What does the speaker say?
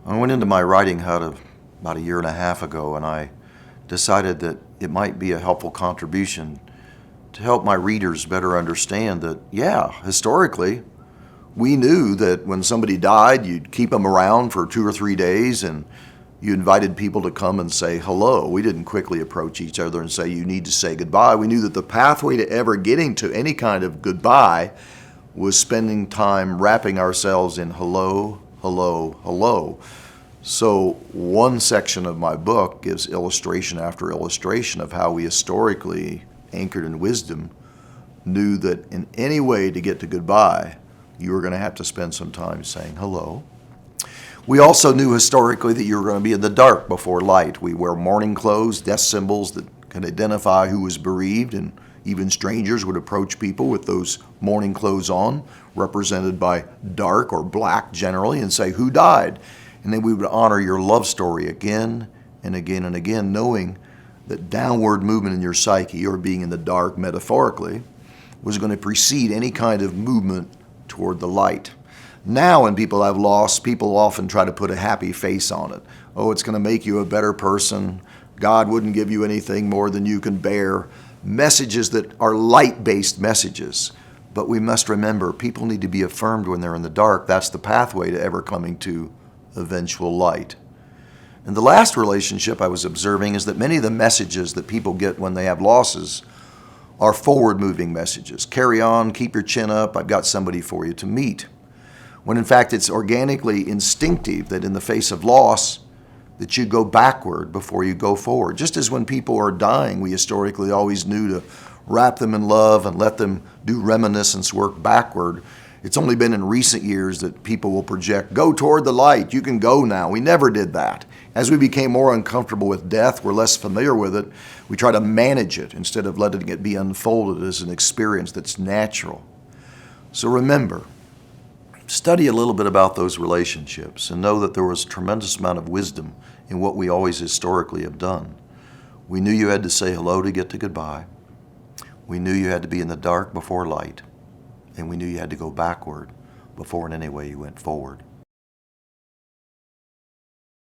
I went into my writing hut about a year and a half ago, and I decided that it might be a helpful contribution to help my readers better understand that, yeah, historically, we knew that when somebody died, you'd keep them around for 2 or 3 days, and you invited people to come and say hello. We didn't quickly approach each other and say, you need to say goodbye. We knew that the pathway to ever getting to any kind of goodbye was spending time wrapping ourselves in hello, hello, hello. So one section of my book gives illustration after illustration of how we historically, anchored in wisdom, knew that in any way to get to goodbye, you were going to have to spend some time saying hello. We also knew historically that you were going to be in the dark before light. We wear mourning clothes, death symbols that can identify who was bereaved, and even strangers would approach people with those mourning clothes on, represented by dark or black generally, and say, who died? And then we would honor your love story again and again and again, knowing that downward movement in your psyche, or being in the dark metaphorically, was going to precede any kind of movement toward the light. Now when people have lost, people often try to put a happy face on it. Oh, it's going to make you a better person. God wouldn't give you anything more than you can bear. Messages that are light-based messages. But we must remember, people need to be affirmed when they're in the dark. That's the pathway to ever coming to eventual light. And the last relationship I was observing is that many of the messages that people get when they have losses are forward-moving messages. Carry on, keep your chin up, I've got somebody for you to meet. When in fact it's organically instinctive that in the face of loss, that you go backward before you go forward. Just as when people are dying, we historically always knew to wrap them in love and let them do reminiscence work backward. It's only been in recent years that people will project, go toward the light, you can go now. We never did that. As we became more uncomfortable with death, we're less familiar with it, we try to manage it instead of letting it be unfolded as an experience that's natural. So remember, study a little bit about those relationships and know that there was a tremendous amount of wisdom in what we always historically have done. We knew you had to say hello to get to goodbye. We knew you had to be in the dark before light. And we knew you had to go backward before in any way you went forward.